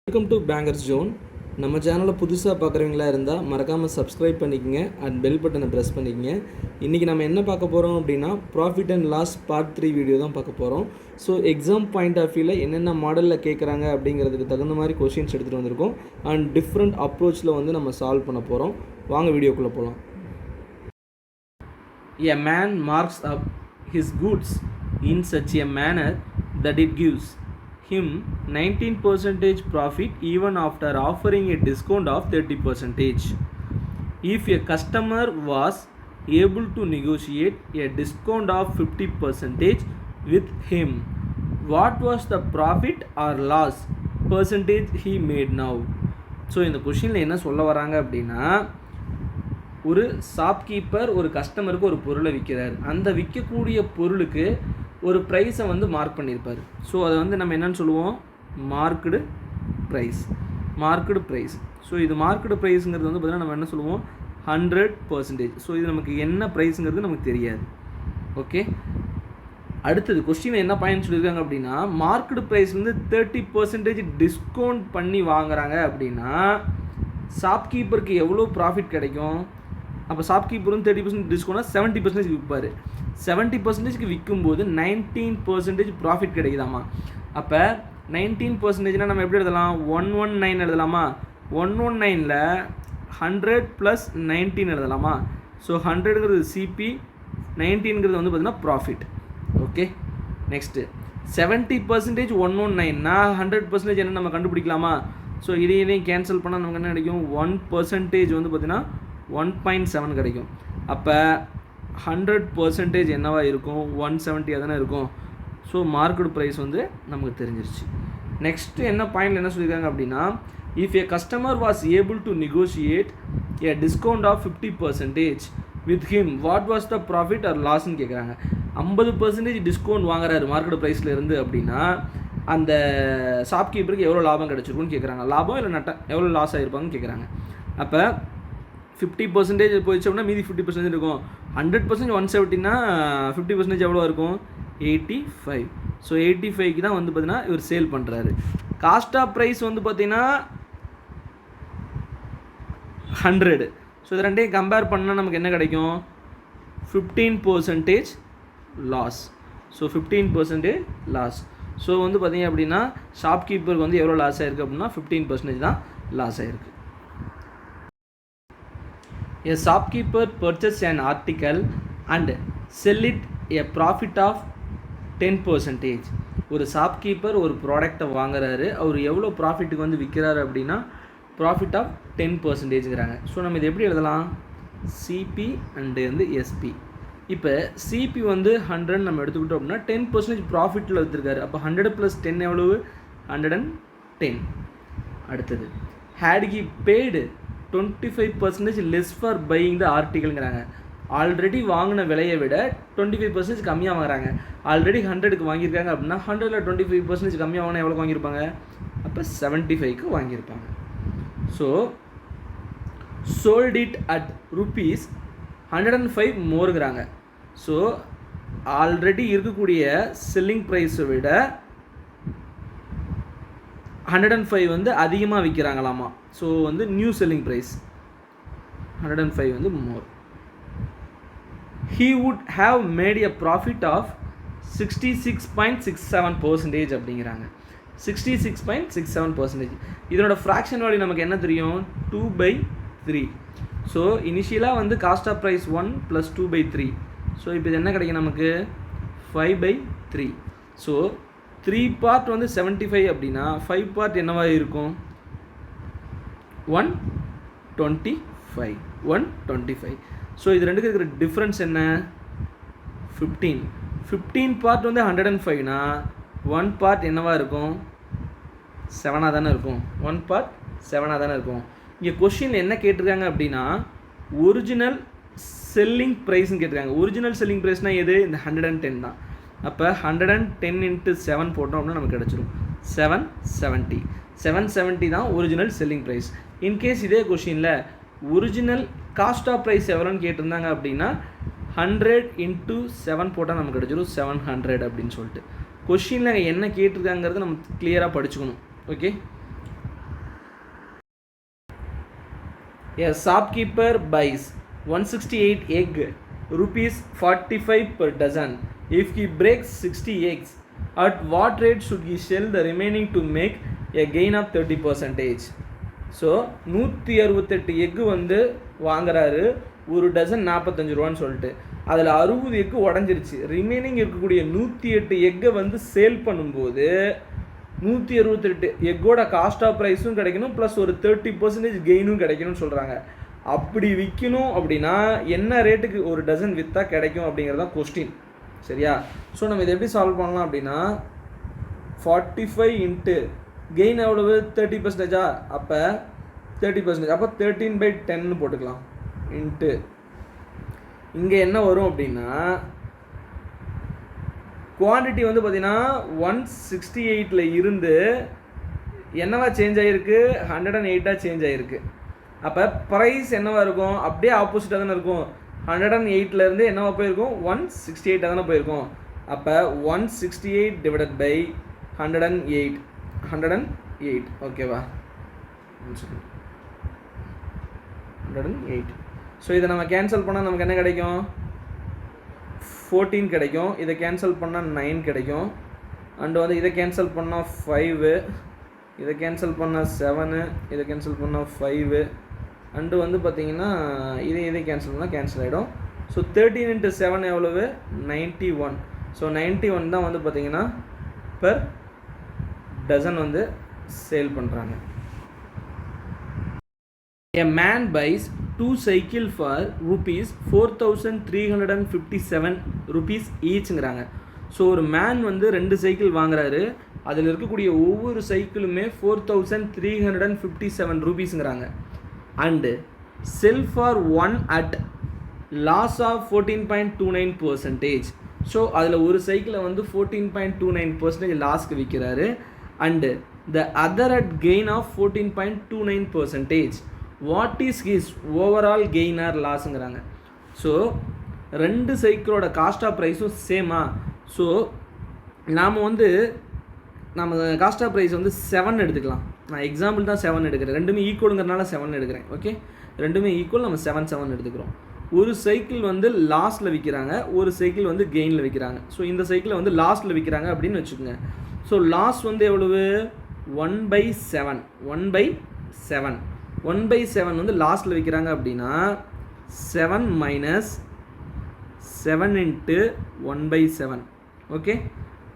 Welcome to bankers zone. நம்ம சேனலை புதுசாக பார்க்குறவங்களா இருந்தால் மறக்காமல் சப்ஸ்கிரைப் பண்ணிக்கங்க அண்ட் பெல் பட்டனை ப்ரெஸ் பண்ணிக்கங்க. இன்றைக்கி நம்ம என்ன பார்க்க போகிறோம் அப்படின்னா profit and loss part 3 video தான் பார்க்க போகிறோம். ஸோ எக்ஸாம் பாயிண்ட் ஆஃப் வியூவில் என்னென்ன மாடலில் கேட்குறாங்க அப்படிங்கிறதுக்கு தகுந்த மாதிரி கொஷின்ஸ் எடுத்துகிட்டு வந்திருக்கோம் அண்ட் டிஃப்ரெண்ட் அப்ரோச்சில் வந்து நம்ம சால்வ் பண்ண போகிறோம். வாங்க வீடியோக்குள்ளே போகலாம். A man marks up his goods in such a manner that it gives him 19% profit even after offering a discount of 30%. If a customer was able to negotiate a discount of 50% with him, what was the profit or loss percentage he made now? So இந்த கொஷினில் என்ன சொல்ல வராங்க அப்படின்னா, ஒரு shopkeeper ஒரு கஸ்டமருக்கு ஒரு பொருளை விற்கிறார். அந்த விற்கக்கூடிய பொருளுக்கு ஒரு ப்ரைஸை வந்து மார்க் பண்ணியிருப்பார். ஸோ அதை வந்து நம்ம என்னென்னு சொல்லுவோம், மார்க்கெடு ப்ரைஸ். ஸோ இது மார்க்கெடு ப்ரைஸுங்கிறது வந்து பார்த்திங்கன்னா நம்ம என்ன சொல்லுவோம், 100%. ஸோ இது நமக்கு என்ன ப்ரைஸுங்கிறது நமக்கு தெரியாது. ஓகே, அடுத்தது கொஸ்டின் என்ன பாயிண்ட் சொல்லியிருக்காங்க அப்படின்னா, மார்க்கெடு ப்ரைஸ் வந்து 30% டிஸ்கவுண்ட் பண்ணி வாங்குறாங்க அப்படின்னா ஷாப்கீப்பருக்கு எவ்வளோ ப்ராஃபிட் கிடைக்கும்? அப்போ ஷாப்கீப்பர் வந்து 30% டிஸ்கவுண்ட்னா 70% விற்பார். 70%க்கு விற்கும்போது 19% ப்ராஃபிட் கிடைக்குதாமா. அப்போ 19%னா நம்ம எப்படி எழுதலாம், 119 எழுதலாமா. 119ல் 100 + 19 எழுதலாமா. ஸோ 100ங்கிறது சிபி, 19ங்கிறது வந்து பார்த்திங்கன்னா ப்ராஃபிட். ஓகே, நெக்ஸ்ட்டு 70% 119னா 100% என்ன நம்ம கண்டுபிடிக்கலாமா. ஸோ இதையும் கேன்சல் பண்ணால் நமக்கு என்ன கிடைக்கும், 1% வந்து பார்த்திங்கன்னா 1.7 கிடைக்கும். அப்போ 100% என்னவா இருக்கும், 170 தானே இருக்கும். ஸோ மார்க்கெட் ப்ரைஸ் வந்து நமக்கு தெரிஞ்சிருச்சு. நெக்ஸ்ட்டு என்ன பாயிண்ட் என்ன சொல்லியிருக்காங்க அப்படின்னா, if a customer was able to negotiate a discount of 50% with him, what was the profit or லாஸ்ன்னு கேட்குறாங்க. 50% டிஸ்கவுண்ட் வாங்குறாரு மார்க்கெட் ப்ரைஸில் இருந்து அப்படின்னா அந்த ஷாப்கீப்பருக்கு எவ்வளோ லாபம் கிடச்சிருக்குன்னு கேட்குறாங்க. லாபம் இல்லை நட்டம், எவ்வளோ லாஸ் ஆகிருப்பாங்கன்னு கேட்குறாங்க. அப்போ 50% போயிடுச்சு அப்படின்னா மீதி 50% இருக்கும். 100% 170னா 50% எவ்வளோ இருக்கும், 85. ஸோ 85க்கு தான் வந்து பார்த்தீங்கன்னா இவர் சேல் பண்ணுறாரு. காஸ்ட் ஆஃப் ப்ரைஸ் வந்து பார்த்தீங்கன்னா 100. ஸோ இது ரெண்டையும் கம்பேர் பண்ணால் நமக்கு என்ன கிடைக்கும், 15% லாஸ். So 15% loss. ஸோ வந்து பார்த்தீங்க அப்படின்னா ஷாப்கீப்பருக்கு வந்து எவ்வளோ லாஸ் ஆகிருக்கு அப்படின்னா 15% தான் லாஸ் ஆகிருக்கு. A shopkeeper purchase an article and sell it a profit of 10%. ஒரு ஷாப்கீப்பர் ஒரு ப்ராடக்டை வாங்குறாரு, அவர் எவ்வளோ ப்ராஃபிட்டுக்கு வந்து விற்கிறாரு அப்படின்னா ப்ராஃபிட் ஆஃப் 10%ங்கிறாங்க. ஸோ நம்ம இது எப்படி எழுதலாம், சிபி அண்டு வந்து எஸ்பி. இப்போ சிபி வந்து 100 நம்ம எடுத்துக்கிட்டோம் அப்படின்னா 10% ப்ராஃபிட்டில் விற்றுருக்காரு. அப்போ 100 + 10 எவ்வளவு, 110. அடுத்தது had he paid 25% less for buying the articleங்கிறாங்க. ஆல்ரெடி வாங்கின விலையை விட 25% கம்மியாக வாங்குறாங்க. ஆல்ரெடி 100க்கு வாங்கியிருக்காங்க அப்படின்னா 100ல் 25% கம்மியாக வாங்கினா எவ்வளோ வாங்கியிருப்பாங்க, அப்போ 75க்கு வாங்கியிருப்பாங்க. So sold it at rupees 105 மோருங்கிறாங்க. ஸோ ஆல்ரெடி இருக்கக்கூடிய செல்லிங் ப்ரைஸை விட 105 வந்து அதிகமாக விற்கிறாங்களாமா. ஸோ வந்து நியூ செல்லிங் ப்ரைஸ் 105 வந்து more. He would have made a profit of 66.67% அப்படிங்கிறாங்க. 66.67%. இதனோட ஃப்ராக்ஷன் வேல்யூ நமக்கு என்ன தெரியும், 2/3. ஸோ இனிஷியலாக வந்து காஸ்ட் ஆஃப் ப்ரைஸ் 1 + 2/3. ஸோ இப்போ இது என்ன கிடைக்கும் நமக்கு, 5/3. ஸோ 3 பார்ட் வந்து 75 அப்படின்னா 5 பார்ட் என்னவாக இருக்கும், 125. ஸோ இது ரெண்டுக்கு இருக்கிற டிஃப்ரென்ஸ் என்ன, 15 பார்ட் வந்து 105னா 1 பார்ட் என்னவாக இருக்கும், 7ஆக தானே இருக்கும். 1 பார்ட் 7ஆக தானே இருக்கும். இங்கே கொஷின் என்ன கேட்டிருக்காங்க அப்படின்னா ஒரிஜினல் செல்லிங் ப்ரைஸ்ன்னு கேட்டிருக்காங்க. ஒரிஜினல் செல்லிங் ப்ரைஸ்னால் எது, இந்த 110 தான். அப்போ 110 × 7 போட்டோம் அப்படின்னா நமக்கு கிடச்சிரும் 770. 770 தான் ஒரிஜினல் செல்லிங் ப்ரைஸ். இன்கேஸ் இதே கொஷினில் ஒரிஜினல் காஸ்ட் ஆஃப் ப்ரைஸ் எவ்வளோன்னு கேட்டிருந்தாங்க அப்படின்னா 100 × 7 போட்டால் நமக்கு கிடச்சிரும் 700 அப்படின்னு சொல்லிட்டு. கொஷினில் என்ன கேட்டிருக்காங்கிறது நம்ம கிளியராக படிச்சுக்கணும். Okay, A shopkeeper buys 168 egg rupees 45 per dozen. If he breaks 60 eggs, at what rate should he sell the remaining to make a gain of 30%? So 168 egg வந்து வாங்குறாரு, ஒரு டசன் 45 ரூபான்னு சொல்லிட்டு. அதில் 60 எக்கு உடஞ்சிருச்சு. ரிமைனிங் இருக்கக்கூடிய 108 எக்கை வந்து சேல் பண்ணும்போது 168 எக்கோட காஸ்ட் ஆஃப் ப்ரைஸும் கிடைக்கணும், ப்ளஸ் ஒரு 30% கெயினும் கிடைக்கணும்னு சொல்கிறாங்க. அப்படி விற்கணும் அப்படின்னா என்ன ரேட்டுக்கு ஒரு டசன் விற்றா கிடைக்கும் அப்படிங்கிறது தான் கொஸ்டின். சரியா? ஸோ நம்ம இதை எப்படி சால்வ் பண்ணலாம் அப்படின்னா 45 இன்ட்டு கெயின் எவ்வளவு 30%, அப்போ 30%, அப்போ 13/10 போட்டுக்கலாம். இன்ட்டு இங்கே என்ன வரும் அப்படின்னா குவான்டிட்டி வந்து பார்த்தீங்கன்னா 168 இருந்து என்னவா சேஞ்ச் ஆகிருக்கு, 108 சேஞ்ச் ஆகிருக்கு. அப்போ ப்ரைஸ் என்னவா இருக்கும், அப்படியே ஆப்போசிட்டாக தானே இருக்கும். 108 என்னவா போயிருக்கும், 168 தானே போயிருக்கும். அப்போ 168 டிவைடட் பை 108 ஓகேவா, 108. ஸோ இதை நம்ம கேன்சல் பண்ணால் நமக்கு என்ன கிடைக்கும், 14 கிடைக்கும். இதை கேன்சல் பண்ணால் 9 கிடைக்கும். அண்டு வந்து இதை கேன்சல் பண்ணால் 5, இதை கேன்சல் பண்ணால் 7, இதை கேன்சல் பண்ணால் 5, அண்டு வந்து பார்த்திங்கன்னா இதை கேன்சல் பண்ணால் கேன்சல் ஆகிடும். ஸோ 13 இன்ட்டு 7 எவ்வளவு, 91. ஸோ 91 தான் வந்து பார்த்திங்கன்னா பெர் டசன் வந்து சேல் பண்ணுறாங்க. A man buys 2 cycle for rupees 4,357 rupees eachங்கிறாங்க. ஸோ ஒரு மேன் வந்து 2 சைக்கிள் வாங்குறாரு, அதில் இருக்கக்கூடிய ஒவ்வொரு சைக்கிளுமே 4,357 ரூபீஸுங்கிறாங்க. And sell for 1 at loss of 14.29%. So அதில் ஒரு சைக்கிளை வந்து 14.29% லாஸ்க்கு விற்கிறாரு. And the other at gain of 14.29%. What is his overall gain or லாஸுங்கிறாங்க. ஸோ 2 சைக்கிளோட காஸ்ட் ஆஃப் ப்ரைஸும் சேமா. ஸோ நாம் வந்து நம்ம காஸ்ட் ஆஃப் ப்ரைஸ் வந்து 7 எடுத்துக்கலாம். நான் எக்ஸாம்பிள் தான் 7 எடுக்கிறேன், ரெண்டுமே ஈக்குவலுங்கிறனால 7 எடுக்கிறேன். ஓகே, ரெண்டுமே ஈக்குவல், நம்ம 7 எடுத்துக்கிறோம். ஒரு சைக்கிள் வந்து லாஸ்ட்டில் விற்கிறாங்க, ஒரு சைக்கிள் வந்து கெயினில் விற்கிறாங்க. ஸோ இந்த சைக்கிளை வந்து லாஸ்ட்டில் விற்கிறாங்க அப்படின்னு வச்சுக்கோங்க. ஸோ லாஸ் வந்து எவ்வளவு, 1/7. 1/7 வந்து லாஸ்ட்டில் விற்கிறாங்க அப்படின்னா 7 மைனஸ் 7 இன்ட்டு 1/7. ஓகே,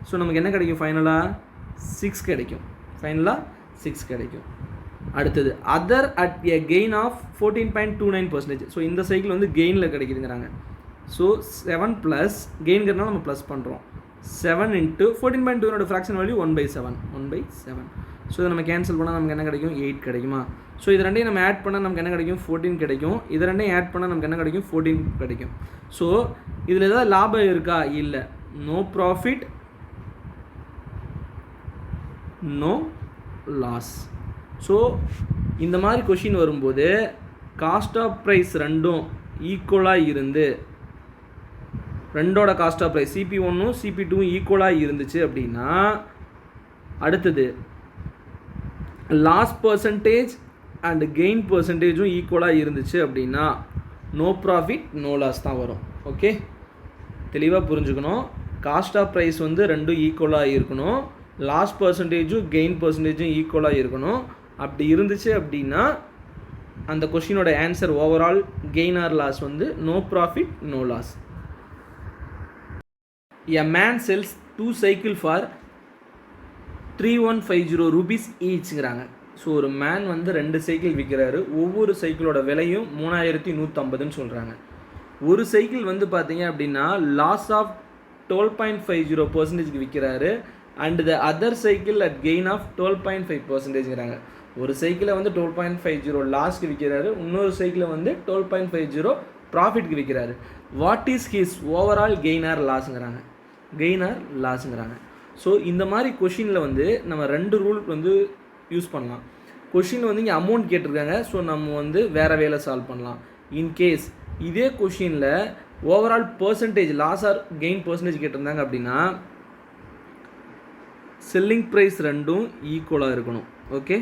ஸோ நமக்கு என்ன கிடைக்கும், ஃபைனலாக 6 கிடைக்கும். ஃபைனலாக 6 கிடைக்கும். அடுத்தது other at a gain of 14.29%. So இந்த சைக்கிள் வந்து கெயினில் கிடைக்குதுங்கிறாங்க. ஸோ 7 ப்ளஸ் கெயின்கிறனால நம்ம ப்ளஸ் பண்ணுறோம். 7 இன்ட்டு 14.2 ஃப்ராக்ஷன் வேல்யூ 1/7. ஸோ இதை நம்ம கேன்சல் பண்ணால் நமக்கு என்ன கிடைக்கும், 8 கிடைக்குமா. ஸோ இது ரெண்டையும் நம்ம ஆட் பண்ணால் நமக்கு என்ன கிடைக்கும், 14 கிடைக்கும். இது ரெண்டையும் ஆட் பண்ணால் நமக்கு என்ன கிடைக்கும், 14 கிடைக்கும். ஸோ இதில் ஏதாவது லாபம் இருக்கா, இல்லை. No profit no loss. So இந்த மாதிரி கொஷின் வரும்போது காஸ்ட் ஆஃப் ப்ரைஸ் ரெண்டும் ஈக்குவலாக இருந்து, ரெண்டோட காஸ்ட் ஆஃப் ப்ரைஸ் CP1ம் CP2ம் ஈக்குவலாக இருந்துச்சு அப்படின்னா, அடுத்தது லாஸ் பர்சன்டேஜ் அண்ட் கெயின் பர்சன்டேஜும் ஈக்குவலாக இருந்துச்சு அப்படின்னா நோ ப்ராஃபிட் நோ லாஸ் தான் வரும். ஓகே, தெளிவாக புரிஞ்சுக்கணும். காஸ்ட் ஆஃப் ப்ரைஸ் வந்து ரெண்டும் ஈக்குவலாக இருக்கணும், லாஸ் பர்சன்டேஜும் கெயின் பர்சன்டேஜும் ஈக்குவலாக இருக்கணும். அப்படி இருந்துச்சு அப்படின்னா அந்த கொஷினோட answer overall gain or loss வந்து no profit no loss. A man sells 2 cycle for 3150 rupees eachங்கிறாங்க. ஸோ ஒரு மேன் வந்து 2 சைக்கிள் விற்கிறாரு, ஒவ்வொரு சைக்கிளோட விலையும் 3150ன்னு சொல்கிறாங்க. ஒரு சைக்கிள் வந்து பார்த்தீங்க அப்படின்னா லாஸ் ஆஃப் 12.50% விற்கிறாரு. And the other cycle at gain of 12.5%ங்கிறாங்க. ஒரு சைக்கிளை வந்து 12.50 லாஸ்க்கு விற்கிறாரு, இன்னொரு சைக்கிளை வந்து 12.50 ப்ராஃபிட்க்கு விற்கிறாரு. What is his overall gain or லாஸுங்கிறாங்க. கெயின் ஆர் லாஸுங்கிறாங்க. ஸோ இந்த மாதிரி கொஷினில் வந்து நம்ம 2 ரூல் வந்து யூஸ் பண்ணலாம். கொஷின் வந்து இங்கே அமௌண்ட் கேட்டிருக்காங்க, ஸோ நம்ம வந்து வேறு வேலை சால்வ் பண்ணலாம். இன்கேஸ் இதே கொஷினில் overall percentage loss or gain percentage கேட்டிருந்தாங்க அப்படின்னா செல்லிங் ப்ரைஸ் ரெண்டும் ஈக்குவலாக இருக்கணும். ஓகே,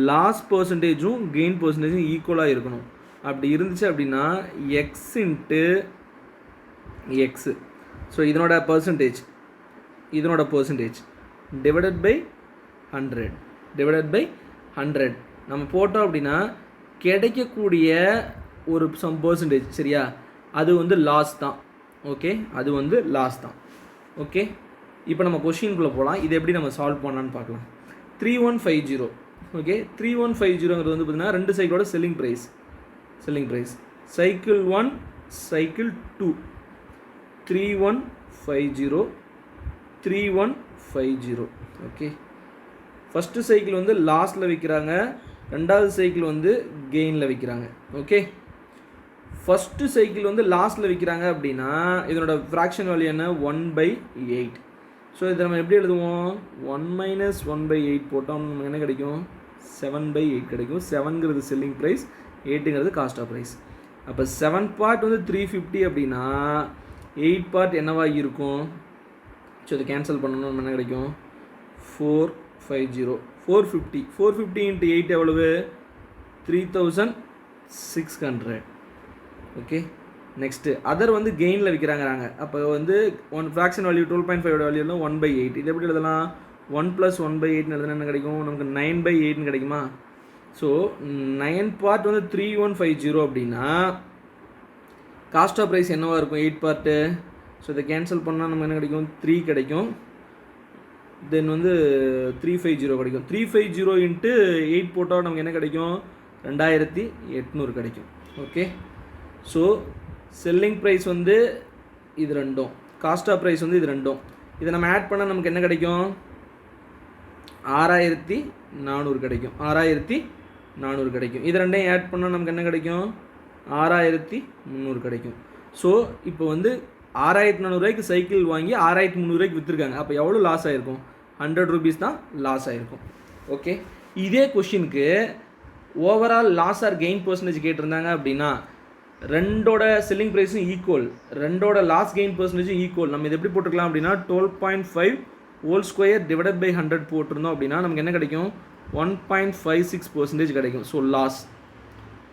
லாஸ் பர்சன்டேஜும் கெயின் பர்சன்டேஜும் ஈக்குவலாக இருக்கணும். அப்படி இருந்துச்சு அப்படின்னா எக்ஸ் இன்ட்டு எக்ஸு, ஸோ இதனோட பர்சன்டேஜ் டிவைடட் பை 100 நம்ம போட்டோம் அப்படின்னா கிடைக்கக்கூடிய ஒரு சம் பர்சன்டேஜ், சரியா, அது வந்து லாஸ் தான். ஓகே, அது வந்து லாஸ் தான். ஓகே, இப்போ நம்ம கொஷின்குள்ளே போகலாம். இது எப்படி நம்ம சால்வ் பண்ணலான்னு பார்க்கலாம். 3150. ஓகே, 3150ங்கிறது வந்து பார்த்தீங்கன்னா ரெண்டு சைக்கிளோட selling price. Cycle 1 cycle 2 3150. Okay, first cycle வந்து லாஸ்ட்டில் விற்கிறாங்க, ரெண்டாவது சைக்கிள் வந்து கெயினில் விற்கிறாங்க. ஓகே, ஃபஸ்ட்டு சைக்கிள் வந்து லாஸ்ட்டில் விற்கிறாங்க அப்படின்னா இதனோட ஃப்ராக்ஷன் வேல்யூ என்ன, 1/8. ஸோ இதை நம்ம எப்படி எழுதுவோம், 1 - 1/8 போட்டோம் நமக்கு என்ன கிடைக்கும், 7/8 கிடைக்கும். 7ங்கிறது செல்லிங் ப்ரைஸ், 8ங்கிறது காஸ்ட் ஆஃப் ப்ரைஸ். அப்போ 7 பார்ட் வந்து 350 அப்படின்னா 8 பார்ட் என்னவா இருக்கும். ஸோ இதை கேன்சல் பண்ணணும், நம்ம என்ன கிடைக்கும், 450. 450 × 8 எவ்வளவு, 3600. ஓகே, நெக்ஸ்ட்டு அதர் வந்து கெயினில் விற்கிறாங்கிறாங்க. அப்போ வந்து ஃப்ராக்ஷன் வேல்யூ 12.5 வேல்யூனா 1/8. இது எப்படி எழுதலாம், 1 + 1/8 எழுதுனா என்ன கிடைக்கும், நமக்கு 9/8 கிடைக்குமா. ஸோ 9 பார்ட் வந்து 3150 அப்படின்னா காஸ்ட் ஆஃப் ப்ரைஸ் என்னவாக இருக்கும், 8 பார்ட்டு. ஸோ இதை கேன்சல் பண்ணால் நமக்கு என்ன கிடைக்கும், 3 கிடைக்கும். தென் வந்து 350 கிடைக்கும். 350 × 8 போட்டால் நமக்கு என்ன கிடைக்கும், 2800 கிடைக்கும். ஓகே, ஸோ செல்லிங் ப்ரைஸ் வந்து இது ரெண்டும், காஸ்ட் ஆஃப் ப்ரைஸ் வந்து இது ரெண்டும். இதை நம்ம ஆட் பண்ணால் நமக்கு என்ன கிடைக்கும், 6400 கிடைக்கும். 6400 கிடைக்கும். இது ரெண்டையும் ஆட் பண்ணால் நமக்கு என்ன கிடைக்கும், 6300 கிடைக்கும். ஸோ இப்போ வந்து 6400 சைக்கிள் வாங்கி 6300 விற்றுருக்காங்க. அப்போ எவ்வளோ லாஸ் ஆகிருக்கும், 100 ரூபீஸ் தான் லாஸ் ஆகிருக்கும். ஓகே, இதே கொஷினுக்கு overall loss or gain percentage கேட்டிருந்தாங்க அப்படின்னா ரெண்டோட செல்லிங் ப்ரைஸும் ஈக்குவல், ரெண்டோட லாஸ் கெயின் பர்சன்டேஜும் ஈக்குவல். நம்ம இது எப்படி போட்டுக்கலாம் அப்படின்னா 12.5 ஹோல் ஸ்கொயர் டிவைடட் பை 100 போட்டிருந்தோம் அப்படின்னா நமக்கு என்ன கிடைக்கும், 1.56% கிடைக்கும். So loss.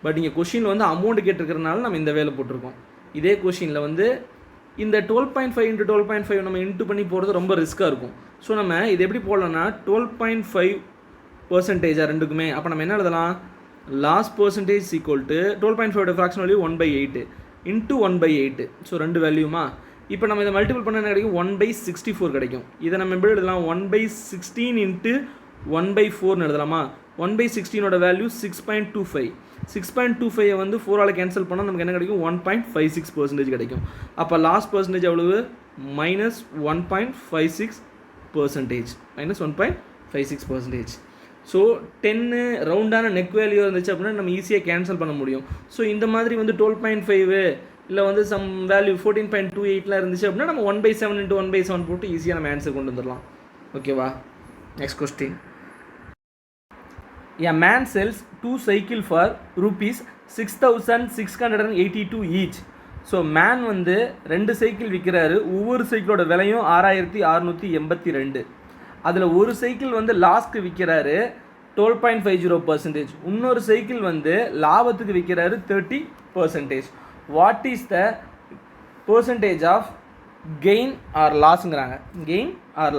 பட் இங்கே கொஷினில் வந்து அமௌண்ட் கேட்டிருக்கிறதுனால நம்ம இந்த வேலை போட்டிருக்கோம். இதே கொஷினில் வந்து இந்த 12.5 × 12.5 நம்ம இன்ட்டு பண்ணி போகிறது ரொம்ப ரிஸ்க்காக இருக்கும். ஸோ நம்ம இது எப்படி போடலாம்னா 12.5% ரெண்டுக்குமே. அப்போ நம்ம என்ன எழுதலாம், loss percentage equal to 12.5 fraction value 1/8 into 1/8. So ரெண்டு வேல்யூமா. இப்போ நம்ம இதை மல்டிபிள் பண்ண என்ன கிடைக்கும், 1/64 கிடைக்கும். இதை நம்ம எப்படி எழுதலாம், 1/16 இன்ட்டு 1/4ன்னு எழுதலாமா. 1/16ஓட வேல்யூ 6.25. 6.25 வந்து 4ஆல் கேன்சல் பண்ணால் நமக்கு என்ன கிடைக்கும், 1.56% கிடைக்கும். அப்போ லாஸ் பர்சன்டேஜ் எவ்வளவு, -1.56%. ஸோ 10 ரவுண்டான நெக் வேல்யூ இருந்துச்சு அப்படின்னா நம்ம ஈஸியாக கேன்சல் பண்ண முடியும். ஸோ இந்த மாதிரி வந்து 12.5 இல்லை வந்து சம் வேல்யூ 14.28 இருந்துச்சு அப்படின்னா நம்ம 1/7 × 1/7 போட்டு ஈஸியாக நம்ம ஆன்சர் கொண்டு வந்துடலாம். ஓகேவா, next question. A man sells 2 cycle for ₹6,682 each. So man வந்து 2 சைக்கிள் விற்கிறாரு. ஒவ்வொரு சைக்கிளோட விலையும் 6682. அதில் ஒரு சைக்கிள் வந்து லாஸ்க்கு விற்கிறாரு 12.50%. இன்னொரு சைக்கிள் வந்து லாபத்துக்கு விற்கிறாரு 30%. What is the percentage of gain or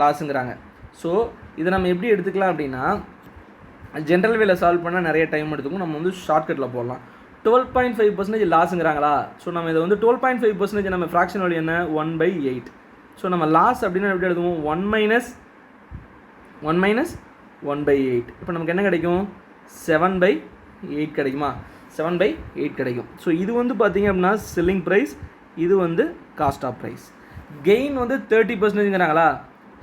லாஸுங்கிறாங்க. ஸோ இதை நம்ம எப்படி எடுத்துக்கலாம் அப்படின்னா ஜென்ரல் வேல சால்வ் பண்ணால் நிறைய டைம் எடுத்துக்கும். நம்ம வந்து ஷார்ட்கட்டில் போடலாம். 12.5% லாஸுங்கிறாங்களா. ஸோ நம்ம இதை வந்து 12.5% நம்ம ஃப்ராக்ஷன் வேல்யூ என்ன, 1/8. ஸோ நம்ம லாஸ் அப்படின்னா எப்படி எழுதுவோம், 1 - 1/8. இப்போ நமக்கு என்ன கிடைக்கும், 7/8 கிடைக்குமா. 7/8 கிடைக்கும். ஸோ இது வந்து பார்த்திங்க அப்படின்னா செல்லிங் ப்ரைஸ், இது வந்து காஸ்ட் ஆஃப் ப்ரைஸ். கெயின் வந்து 30%ங்கிறாங்களா.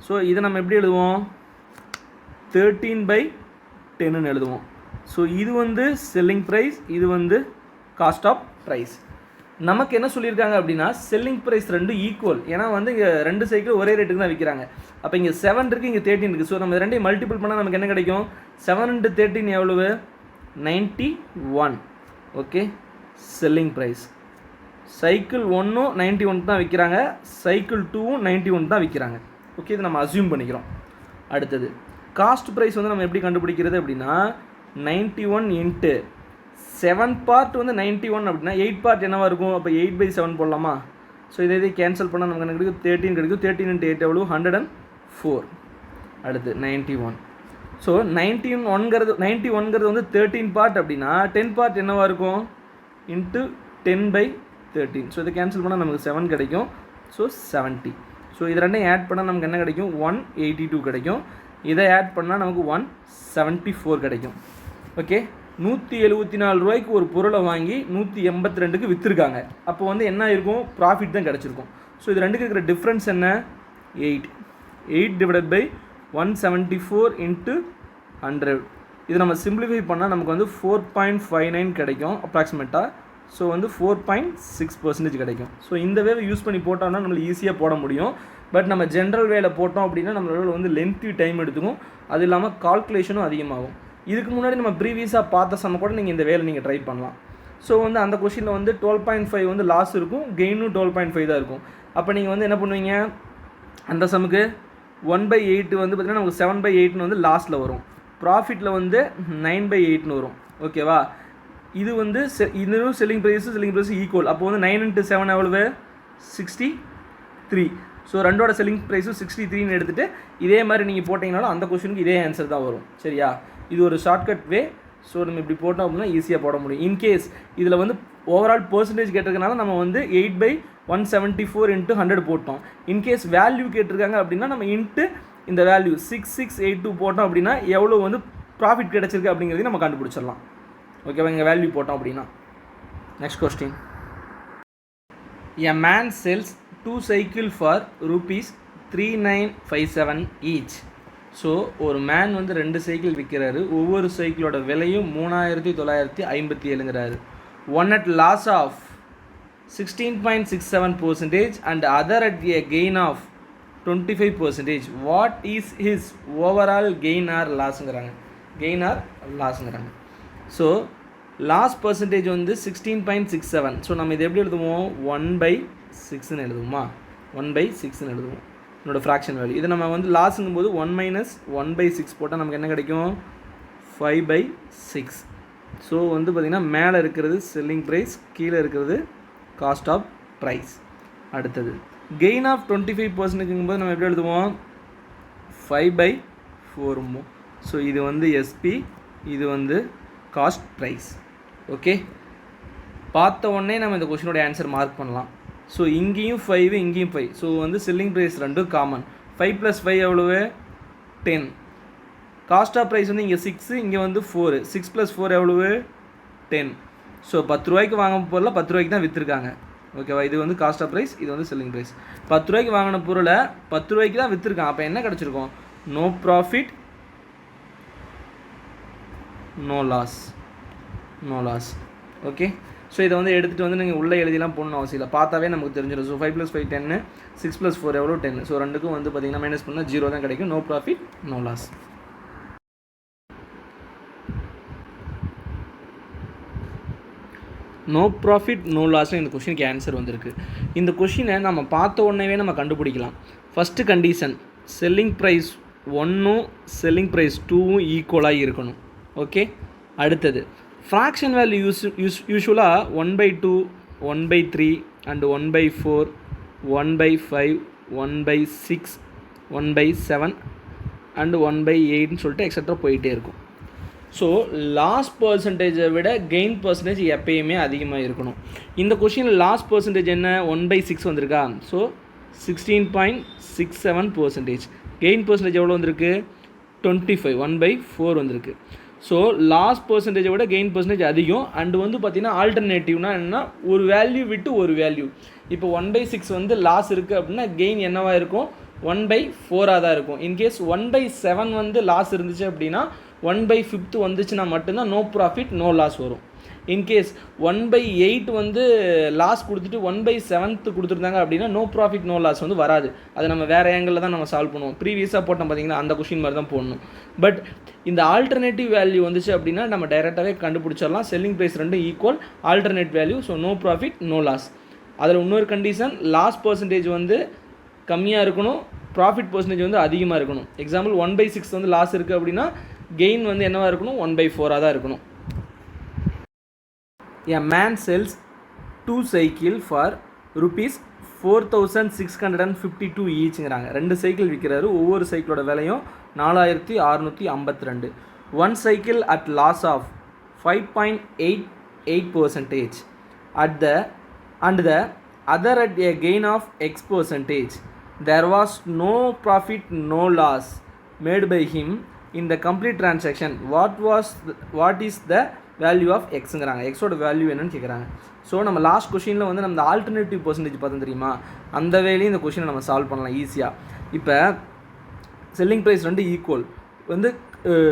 ஸோ இதை நம்ம எப்படி எழுதுவோம், 13/10ன்னு எழுதுவோம். ஸோ இது வந்து செல்லிங் ப்ரைஸ், இது வந்து காஸ்ட் ஆஃப் ப்ரைஸ். நமக்கு என்ன சொல்லியிருக்காங்க அப்படின்னா செல்லிங் ப்ரைஸ் ரெண்டு ஈக்குவல். ஏன்னா வந்து இங்கே 2 சைக்கிள் ஒரே ரேட்டுக்கு தான் விற்கிறாங்க. அப்போ இங்கே 7 இருக்குது, இங்கே 13 இருக்குது. ஸோ நம்ம ரெண்டையும் மல்டிபிள் பண்ணால் நமக்கு என்ன கிடைக்கும், 7 × 13 எவ்வளவு, 91. Okay, selling price. சைக்கிள் 1ம் 91 தான் விற்கிறாங்க, சைக்கிள் 2ம் 91 தான் விற்கிறாங்க. ஓகே, இது நம்ம அஸ்யூம் பண்ணிக்கிறோம். அடுத்தது காஸ்ட் ப்ரைஸ் வந்து நம்ம எப்படி கண்டுபிடிக்கிறது அப்படின்னா 91 இன்ட்டு 7 பார்ட் வந்து 91 அப்படின்னா 8 பார்ட் என்னவாக இருக்கும்? அப்போ 8/7 போடலாமா? ஸோ இதை கேன்சல் பண்ணால் நமக்கு என்ன கிடைக்கும்? 13 கிடைக்கும். 13 இன்ட்டு 8 எவ்வளோ? 104. அடுத்து 91. ஸோ 91ங்கிறது வந்து 13 பார்ட் அப்படின்னா 10 பார்ட் என்னவாக இருக்கும்? இன்ட்டு 10/13. ஸோ இதை கேன்சல் பண்ணால் நமக்கு 7 கிடைக்கும். ஸோ 70. ஸோ இது ரெண்டையும் ஆட் பண்ணால் நமக்கு என்ன கிடைக்கும்? 182 கிடைக்கும். இதை ஆட் பண்ணால் நமக்கு 174 கிடைக்கும். ஓகே, 174 ரூபாய்க்கு ஒரு பொருளை வாங்கி 182க்கு விற்றுருக்காங்க. அப்போ வந்து என்ன இருக்கும்? ப்ராஃபிட் தான் கிடச்சிருக்கும். ஸோ இது ரெண்டுக்கு இருக்கிற டிஃப்ரென்ஸ் என்ன? 8 டிவைடட் பை 174 இன்ட்டு 100. இது நம்ம சிம்பிளிஃபை பண்ணால் நமக்கு வந்து 4.59 கிடைக்கும் அப்ராக்சிமேட்டாக. ஸோ வந்து 4.6% கிடைக்கும். ஸோ இந்த வேவை யூஸ் பண்ணி போட்டோம்னா நம்மளுக்கு ஈஸியாக போட முடியும். பட் நம்ம ஜென்ரல் வேல போட்டோம் அப்படின்னா நம்மளால வந்து லென்த்தி டைம் எடுத்துக்கும். அது இல்லாமல் கால்குலேஷனும் அதிகமாகும். இதுக்கு முன்னாடி நம்ம ப்ரீவியஸாக பார்த்த சம கூட நீங்கள் இந்த வேலை நீங்கள் ட்ரை பண்ணலாம். ஸோ வந்து அந்த கொஷினில் வந்து 12.5 வந்து லாஸ் இருக்கும், கெயினும் 12.5 தான் இருக்கும். அப்போ நீங்கள் வந்து என்ன பண்ணுவீங்க? அந்த சமுக்கு 1/8 வந்து பார்த்திங்கன்னா நமக்கு 7/8 வந்து லாஸ்ட்டில் வரும். ப்ராஃபிட்டில் வந்து 9/8 வரும். ஓகேவா? இது வந்து இதுவும் செல்லிங் ப்ரைஸ் ஈக்குவல். அப்போ வந்து 9 × 7 எவ்வளவு? 63. ஸோ ரெண்டோட செல்லிங் ப்ரைஸும் 63ன்னு எடுத்துகிட்டு இதே மாதிரி நீங்கள் போட்டிங்கனாலும் அந்த கொஷனுக்கு இதே ஆன்சர் தான் வரும். சரியா? இது ஒரு ஷார்ட்கட் வே. ஸோ நம்ம இப்படி போட்டோம் அப்படின்னா ஈஸியாக போட முடியும். இன்கேஸ் இதில் வந்து ஓவரால் பர்சன்டேஜ் கேட்டிருக்கனால நம்ம வந்து 8/174 இன்ட்டு 100 போட்டோம். இன்கேஸ் வேல்யூ கேட்டிருக்காங்க அப்படின்னா நம்ம இன்ட்டு இந்த வேல்யூ 6682 போட்டோம் அப்படின்னா எவ்வளோ வந்து ப்ராஃபிட் கிடச்சிருக்கு அப்படிங்கிறதையும் நம்ம கண்டுபிடிச்சிடலாம். ஓகேவா? இங்கே வேல்யூ போட்டோம் அப்படின்னா. Next question. A man sells 2 cycles for ₹3957 each. So ஒரு மேன் வந்து 2 சைக்கிள் விற்கிறாரு. ஒவ்வொரு சைக்கிளோட விலையும் 3957ங்கிறாரு. One at loss of 16.67% and other at a gain of 25%. What is his overall gain or லாஸுங்கிறாங்க. கெயின் ஆர் லாஸுங்கிறாங்க. ஸோ லாஸ் பர்சன்டேஜ் வந்து 16.67. ஸோ நம்ம இதை எப்படி எழுதுவோம்? 1/6ன்னு எழுதுவோமா? 1/6ன்னு எழுதுவோம். என்னோடய ஃப்ராக்ஷன் வேல்யூ. இதை நம்ம வந்து லாஸுங்கும் போது 1 - 1/6 போட்டால் நமக்கு என்ன கிடைக்கும்? 5/6. ஸோ வந்து பார்த்திங்கன்னா மேலே இருக்கிறது செல்லிங் ப்ரைஸ், கீழே இருக்கிறது காஸ்ட் ஆஃப் ப்ரைஸ். அடுத்தது கெயின் ஆஃப் 25%ங்கும்போது நம்ம எப்படி எழுதுவோம்? 5/4. ஸோ இது வந்து எஸ்பி, இது வந்து காஸ்ட் ப்ரைஸ். ஓகே, பார்த்த உடனே நம்ம இந்த கொஷினோட ஆன்சர் மார்க் பண்ணலாம். ஸோ இங்கேயும் 5, இங்கேயும் 5. ஸோ வந்து செல்லிங் ப்ரைஸ் ரெண்டும் காமன். 5 + 5 எவ்வளவு? 10. காஸ்ட் ஆஃப் ப்ரைஸ் வந்து இங்கே 6, இங்கே வந்து 4. 6 + 4 எவ்வளவு? 10. ஸோ 10 ரூபாய்க்கு வாங்க பொருளை 10 ரூபாய்க்கு தான் விற்றுருக்காங்க. ஓகேவா? இது வந்து காஸ்ட் ஆஃப் ப்ரைஸ், இது வந்து செல்லிங் ப்ரைஸ். 10 ரூபாய்க்கு வாங்கின பொருளை 10 ரூபாய்க்கு தான் விற்றுருக்காங்க. அப்போ என்ன கிடச்சிருக்கும்? No profit, no loss. Okay, so இதை வந்து எடுத்துகிட்டு வந்து நீங்கள் உள்ளே எழுதிலாம் போடணும் அவசியம் இல்லை. பார்த்தாவே நமக்கு தெரிஞ்சிடும். ஸோ 5 + 5 10, 6 + 4 எவ்வளோ? 10. ஸோ ரெண்டுக்கும் வந்து பார்த்திங்கன்னா மைனஸ் பண்ணால் 0 தான் கிடைக்கும். No profit, no loss. No profit, no லாஸ்னு இந்த கொஷினுக்கு ஆன்சர் வந்திருக்கு. இந்த கொஷினை நம்ம பார்த்த உடனேவே நம்ம கண்டுபிடிக்கலாம். ஃபஸ்ட்டு கண்டிஷன், செல்லிங் ப்ரைஸ் 1ம் செல்லிங் ப்ரைஸ் 2ம் ஈக்குவலாக இருக்கணும். ஓகே, அடுத்தது ஃப்ராக்ஷன் வேல்யூ யூஸ்வலாக 1/2, 1/3 அண்ட் 1/4, 1/5, 1/6, 1/7 அண்டு 1/8ன்னு சொல்லிட்டு எக்ஸட்ரா போயிட்டே இருக்கும். ஸோ லாஸ் பர்சன்டேஜை விட கெயின் பர்சன்டேஜ் எப்பயுமே அதிகமாக இருக்கணும். இந்த கொஷினில் லாஸ் பர்சன்டேஜ் என்ன? 1/6 வந்திருக்கா? ஸோ 16.67%. கெயின் பர்சன்டேஜ் எவ்வளோ வந்திருக்கு? 25, 1/4 வந்திருக்கு. ஸோ லாஸ் பர்சன்டேஜை விட கெயின் பர்சன்டேஜ் அதிகம். அண்டு வந்து பார்த்திங்கன்னா ஆல்டர்னேட்டிவ்னா என்னென்னா ஒரு வேல்யூ விட்டு ஒரு வேல்யூ. இப்போ 1/6 வந்து லாஸ் இருக்குது அப்படின்னா கெயின் என்னவாக இருக்கும்? 1/4 தான் இருக்கும். இன்கேஸ் 1/7 வந்து லாஸ் இருந்துச்சு அப்படின்னா 1/5 வந்துச்சுன்னா மட்டும்தான் நோ ப்ராஃபிட், நோ லாஸ் வரும். இன்கேஸ் 1/8 வந்து லாஸ் கொடுத்துட்டு 1/7 கொடுத்துருந்தாங்க அப்படின்னா நோ ப்ராஃபிட், நோ லாஸ் வந்து வராது. அதை நம்ம வேறு ஆங்கிளில் தான் நம்ம சால்வ் பண்ணுவோம். ப்ரீவியஸாக போட்டோம் பார்த்திங்கன்னா அந்த கொஷின் மாதிரி தான் போடணும். பட் இந்த ஆல்டர்னேட்டிவ் வேல்யூ வந்துச்சு அப்படின்னா நம்ம டைரெக்டாகவே கண்டுபிடிச்சிடலாம். செல்லிங் ப்ரைஸ் ரெண்டும் equal, alternate value. So no profit, no loss. அதில் இன்னொரு கண்டிஷன், லாஸ் பர்சன்டேஜ் வந்து கம்மியாக இருக்கணும், ப்ராஃபிட் பர்சன்டேஜ் வந்து அதிகமாக இருக்கணும். எக்ஸாம்பிள் 1/6 வந்து லாஸ் இருக்குது அப்படின்னா கெயின் வந்து என்னவாக இருக்கணும் 1/4 தான் இருக்கணும். A man sells 2 cycle for rupees 4652 ஈச்சுங்கிறாங்க. 2 cycle விற்கிறாரு. ஒவ்வொரு சைக்கிளோட விலையும் 4652. 1 cycle at loss of 5.88% and the other at a gain of X%. There was no profit, no loss made by him in the complete transaction. What is the value of எக்ஸுங்கிறாங்க. எக்ஸோட value என்னன்னு கேட்குறாங்க. So நம்ம last கொஷினில் வந்து நம்ம alternative percentage பார்த்தோம் தெரியுமா, அந்த வேலையும் இந்த கொஷினை நம்ம சால்வ் பண்ணலாம் ஈஸியாக. இப்போ செல்லிங் ப்ரைஸ் 2 ஈக்குவல் வந்து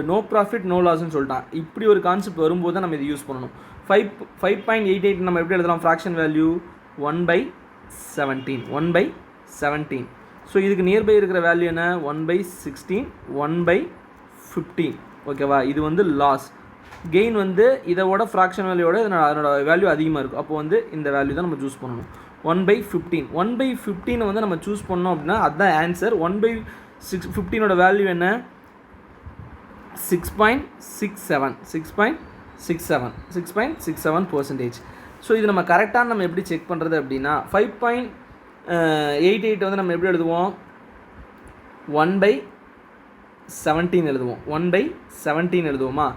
நோ ப்ராஃபிட் நோ லாஸ்ன்னு சொல்லிட்டான். இப்படி ஒரு கான்செப்ட் வரும்போது தான் நம்ம இதை யூஸ் பண்ணணும். 5.88 நம்ம எப்படி எழுதலாம்? Fraction value 1/17. ஸோ இதுக்கு நியர்பை இருக்கிற வேல்யூ என்ன? 1/16, 1/15. ஓகேவா? இது வந்து லாஸ். கெயின் வந்து இதோட ஃப்ராக்ஷன் வேல்யூவோட அதனோட வேல்யூ அதிகமாக இருக்கும். அப்போ வந்து இந்த வேல்யூ தான் நம்ம சூஸ் பண்ணணும். 1/15. 1/15 வந்து நம்ம சூஸ் பண்ணோம் அப்படின்னா அதுதான் ஆன்சர். 1/15ஓட வேல்யூ என்ன? 6.67%. ஸோ இது நம்ம கரெக்டாக நம்ம எப்படி செக் பண்ணுறது அப்படின்னா 5.88 வந்து நம்ம எப்படி எழுதுவோம்? 1/17 எழுதுவோம். 1/17 எழுதுவோமா?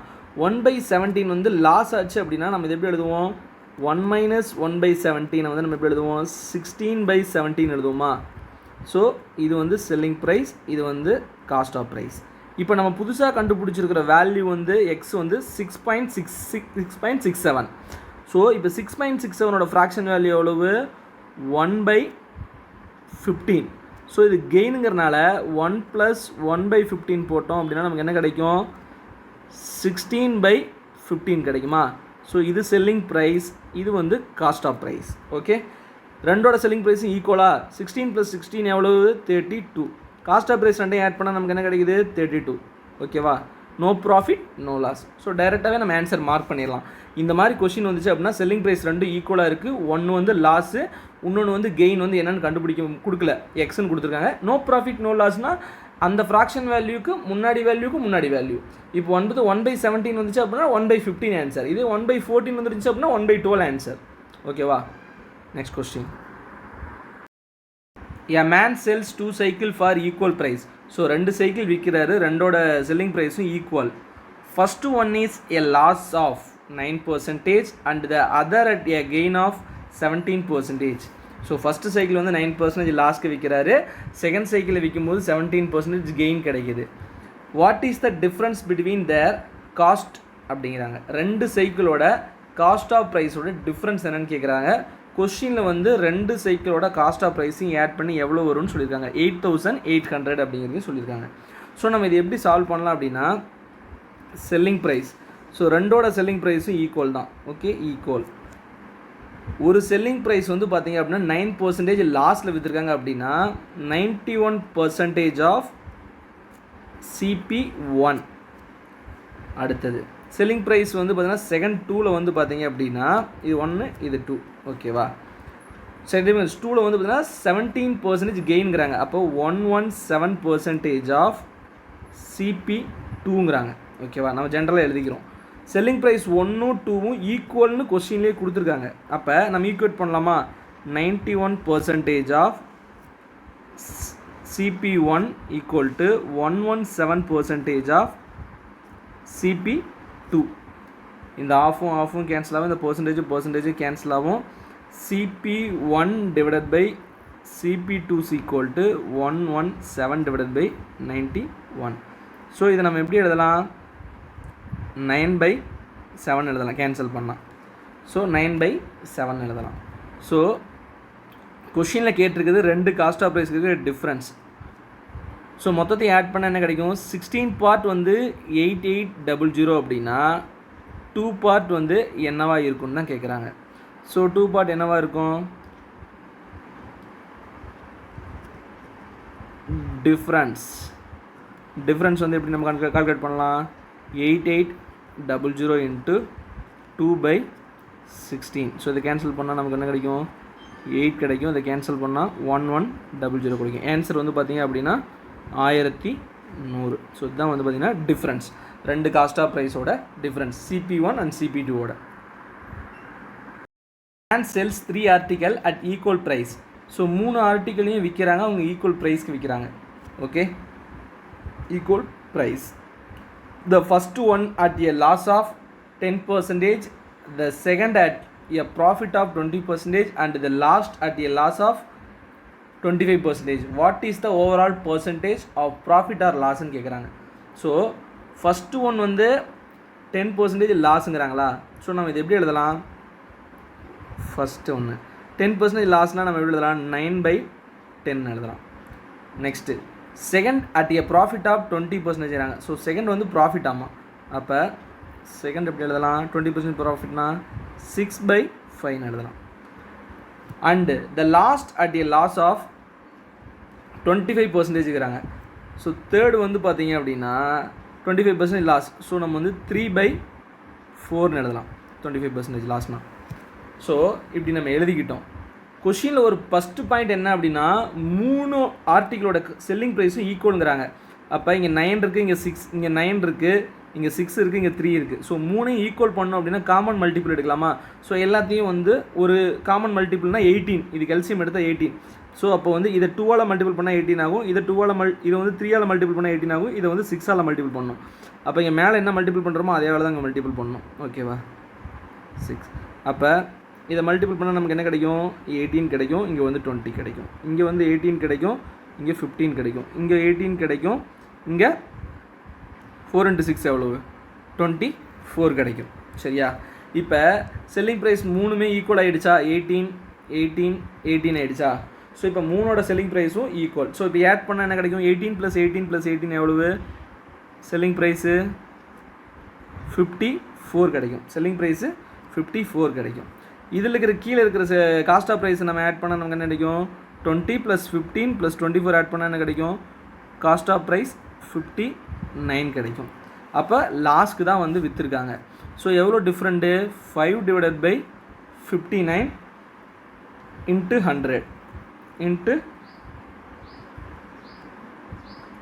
1/17 வந்து லாஸ் ஆச்சு அப்படின்னா நம்ம இது எப்படி எழுதுவோம்? 1 - 1/17 வந்து நம்ம எப்படி எழுதுவோம்? 16/17 எழுதுவோமா? ஸோ இது வந்து செல்லிங் ப்ரைஸ், இது வந்து காஸ்ட் ஆஃப் ப்ரைஸ். இப்போ நம்ம புதுசாக கண்டுபிடிச்சிருக்கிற வேல்யூ வந்து எக்ஸ் வந்து 6.67. ஸோ இப்போ 6.67ஓட ஃப்ராக்ஷன் வேல்யூ எவ்வளவு? 1/15. ஸோ இது கெயினுங்கிறனால 1 + 1/15 போட்டோம் அப்படின்னா நமக்கு என்ன கிடைக்கும்? 16/15 கிடைக்குமா? ஸோ இது செல்லிங் ப்ரைஸ், இது வந்து காஸ்ட் ஆஃப் ப்ரைஸ். ஓகே, ரெண்டோட செல்லிங் ப்ரைஸும் ஈக்குவலாக 16 + 16 எவ்வளவு? 32. காஸ்ட் ஆஃப் ப்ரைஸ் ரெண்டையும் ஆட் பண்ணால் நமக்கு என்ன கிடைக்குது? 32. ஓகேவா? No profit no loss. So டைரெக்டாகவே நம்ம ஆன்சர் மார்க் பண்ணிடலாம். இந்த மாதிரி கொஷின் வந்துச்சு அப்படின்னா செல்லிங் ப்ரைஸ் 2 ஈக்குவலாக இருக்குது. ஒன்று வந்து லாஸு, இன்னொன்று வந்து கெயின் வந்து என்னென்னு கொடுக்கல, எக்ஸ்ன்னு கொடுத்துருக்காங்க. நோ ப்ராஃபிட் நோ லாஸ்னால் அந்த ஃப்ராக்ஷன் வேல்யூக்கு முன்னாடி வேல்யூ. இப்போ 1/17 வந்துச்சு அப்படின்னா 1/15 ஆன்சர். இதே 1/14 வந்துருச்சு அப்படின்னா 1/12 ஆன்சர். ஓகேவா? Next question. A man sells 2 cycle for equal price. So 2 cycle விற்கிறாரு, ரெண்டோட செல்லிங் ப்ரைஸும் equal. First one is a loss of 9% and the other at a gain of 17%. So first cycle வந்து 9% லாஸ்க்கு விற்கிறாரு, second சைக்கிளில் விற்கும்போது 17% gain கிடைக்கிது. What is the difference between their cost அப்படிங்கிறாங்க. 2 சைக்கிளோட cost of ப்ரைஸோட டிஃப்ரென்ஸ் என்னென்னு கேட்குறாங்க. கொஸ்டினில் வந்து 2 சைக்கிளோட காஸ்ட் ஆஃப் ப்ரைஸையும் ஆட் பண்ணி எவ்வளோ வரும்னு சொல்லியிருக்காங்க. 8800 அப்படிங்கிறதையும் சொல்லியிருக்காங்க. ஸோ நம்ம இது எப்படி சால்வ் பண்ணலாம் அப்படின்னா செல்லிங் ப்ரைஸ். ஸோ ரெண்டோட செல்லிங் ப்ரைஸும் ஈக்குவல் தான். Okay, equal. ஒரு செல்லிங் ப்ரைஸ் வந்து பார்த்தீங்க அப்படின்னா 9% லாஸில் விற்றுருக்காங்க அப்படின்னா 91% ஆஃப் CP1. அடுத்தது செல்லிங் ப்ரைஸ் வந்து பார்த்தீங்கன்னா செகண்ட் 2ல் வந்து பார்த்தீங்க அப்படின்னா இது 1 இது 2. ஓகேவா? செகண்ட் 2ல் வந்து பார்த்தீங்கன்னா 17% கெயின்ங்கிறாங்க. அப்போ 117% ஆஃப் CP2ங்கிறாங்க. ஓகேவா? நம்ம ஜென்ரலாக எழுதிக்கிறோம். செல்லிங் ப்ரைஸ் 1ம் 2ம் ஈக்குவல்னு கொஸ்டின்லேயே கொடுத்துருக்காங்க. அப்போ நம்ம ஈக்குவேட் பண்ணலாமா? 91% of CP1 equal to 117% of CP2. இந்த ஆஃபும் கேன்சல் ஆகும், இந்த பர்சன்டேஜ் கேன்சல் ஆகும். CP1 divided by CP2 equal to 117 divided by 91. So இதை நம்ம எப்படி எழுதலாம்? 9/7 எழுதலாம், கேன்சல் பண்ணலாம். ஸோ 9/7 எழுதலாம். ஸோ கொஷினில் கேட்டிருக்குது 2 காஸ்ட் ஆஃப் ப்ரைஸ் இருக்கிற டிஃப்ரென்ஸ். ஸோ மொத்தத்தையும் ஆட் பண்ணால் என்ன கிடைக்கும்? 16 பார்ட் வந்து 8800 அப்படின்னா 2 பார்ட் வந்து என்னவா இருக்குன்னு தான் கேட்குறாங்க. ஸோ 2 பார்ட் என்னவா இருக்கும்? டிஃப்ரென்ஸ் வந்து எப்படி நம்ம கால்குலேட் பண்ணலாம்? 8800 இன்ட்டு 2/16. ஸோ இதை கேன்சல் பண்ணால் நமக்கு என்ன கிடைக்கும்? 8 கிடைக்கும். இதை கேன்சல் பண்ணால் 1100 கிடைக்கும். ஆன்சர் வந்து பார்த்திங்க அப்படின்னா 1100. ஸோ இதுதான் வந்து பார்த்திங்கன்னா டிஃப்ரென்ஸ். ரெண்டு காஸ்ட் ஆஃப் ப்ரைஸோட டிஃப்ரென்ஸ் CP1 அண்ட் CP2ஓட. And sells 3 article at equal price. So 3 ஆர்டிக்கலையும் விற்கிறாங்க, அவங்க ஈக்குவல் ப்ரைஸ்க்கு விற்கிறாங்க. Okay, equal price. The first one at a loss of 10%, the second at a profit of 20%, and the last at a loss of 25%. What is the overall percentage of profit or loss ன்னு கேட்குறாங்க. So first one வந்து 10% லாஸுங்கிறாங்களா. So நம்ம இது எப்படி எழுதலாம்? First ஒன்று 10% லாஸ்னால் நம்ம எப்படி எழுதலாம்? 9/10 எழுதலாம். Next second at a profit of 20% செய்கிறாங்க. ஸோ செகண்ட் வந்து ப்ராஃபிட். ஆமாம், அப்போ செகண்ட் எப்படி எழுதலாம்? 20% ப்ராஃபிட்னா 6/5 எழுதலாம். And the last at a loss of 25% இருக்கிறாங்க. ஸோ தேர்டு வந்து பார்த்தீங்க அப்படின்னா 25% லாஸ். ஸோ நம்ம வந்து 3/4 எழுதலாம் 25% லாஸ்னால். ஸோ இப்படி நம்ம எழுதிக்கிட்டோம். கொஷினில் ஒரு ஃபஸ்ட்டு பாயிண்ட் என்ன அப்படின்னா 3 ஆர்டிக்கிளோட செல்லிங் ப்ரைஸும் ஈக்குவலுங்கிறாங்க. அப்போ இங்கே 9 இருக்குது, இங்கே 6, இங்கே 9 இருக்குது, இங்கே 6 இருக்குது, இங்கே 3 இருக்குது. ஸோ 3 ஈக்குவல் பண்ணோம் அப்படின்னா காமன் மல்டிபிள் எடுக்கலாமா? ஸோ எல்லாத்தையும் வந்து ஒரு காமன் மல்டிபிள்னா 18, இதுக்கு எல்சிஎம் எடுத்தால் 18. ஸோ அப்போ வந்து இதை 2ஆல் மல்டிபிள் பண்ணால் 18 ஆகும், இதை 2ஆல் இதை வந்து 3ஆல் மல்டிபிள் பண்ணால் 18 ஆகும், இதை வந்து 6ஆல் மல்டிபிள் பண்ணணும். அப்போ இங்கே மேலே என்ன மல்டிபிள் பண்ணுறோமோ அதே வேலை தான் இங்கே மல்டிபிள் பண்ணணும். ஓகேவா? 6. அப்போ இதை மல்டிபிள் பண்ணால் நமக்கு என்ன கிடைக்கும்? 18 கிடைக்கும், இங்கே வந்து 20 கிடைக்கும், இங்கே வந்து 18 கிடைக்கும், இங்கே 15 கிடைக்கும், இங்கே 18 கிடைக்கும், இங்கே 4 × 6 எவ்வளவு? 24 கிடைக்கும். சரியா? இப்போ செல்லிங் ப்ரைஸ் 3மே ஈக்குவல் ஆகிடுச்சா? 18, 18, 18 ஆகிடுச்சா? ஸோ இப்போ 3ஓட செல்லிங் ப்ரைஸும் ஈக்குவல். ஸோ இப்போ ஆட் பண்ணால் என்ன கிடைக்கும்? 18 + 18 + 18 எவ்வளவு? செல்லிங் ப்ரைஸு 54 கிடைக்கும். செல்லிங் ப்ரைஸு 54 கிடைக்கும். இதில் இருக்கிற கீழே இருக்கிற காஸ்ட் ஆஃப் ப்ரைஸ் நம்ம ஆட் பண்ணால் நமக்கு என்ன கிடைக்கும்? 20 + 15 + 24 ஆட் பண்ணால் என்ன கிடைக்கும்? காஸ்ட் ஆஃப் ப்ரைஸ் 59 கிடைக்கும். அப்போ லாஸ்க்கு தான் வந்து விற்றுருக்காங்க. ஸோ எவ்வளோ டிஃப்ரெண்ட்டு? 5/59 × 100 ×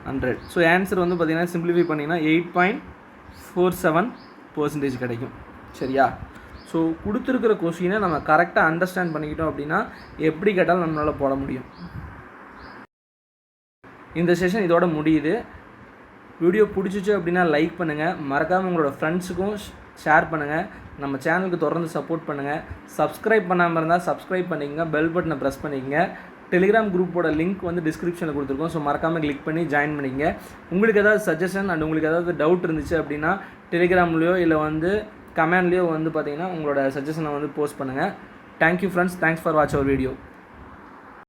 100. ஸோ ஆன்சர் வந்து பார்த்தீங்கன்னா சிம்பிளிஃபை பண்ணிங்கன்னா 8.47% கிடைக்கும். சரியா? ஸோ கொடுத்துருக்கிற கொஸ்டினை நம்ம கரெக்டாக அண்டர்ஸ்டாண்ட் பண்ணிக்கிட்டோம் அப்படின்னா எப்படி கேட்டாலும் நம்மளால் போட முடியும். இந்த செஷன் இதோட முடியுது. வீடியோ பிடிச்சிச்சு அப்படின்னா லைக் பண்ணுங்கள், மறக்காமல் உங்களோட ஃப்ரெண்ட்ஸுக்கும் ஷேர் பண்ணுங்கள், நம்ம சேனலுக்கு தொடர்ந்து சப்போர்ட் பண்ணுங்கள். சப்ஸ்கிரைப் பண்ணாமல் இருந்தால் சப்ஸ்கிரைப் பண்ணிக்கங்க, பெல் பட்டனை ப்ரெஸ் பண்ணிக்கங்க. டெலிகிராம் குரூப்போட லிங்க் வந்து டிஸ்கிரிப்ஷனில் கொடுத்துருக்கோம். ஸோ மறக்காமல் கிளிக் பண்ணி ஜாயின் பண்ணிக்கங்க. உங்களுக்கு ஏதாவது சஜஷன் அண்ட் உங்களுக்கு ஏதாவது டவுட் இருந்துச்சு அப்படின்னா டெலிகிராம்லேயோ இல்லை வந்து கமெண்ட்லேயோ வந்து பார்த்தீங்கன்னா உங்களோட சஜஷனை வந்து போஸ்ட் பண்ணுங்கள். Thank you friends, thanks for watch our video.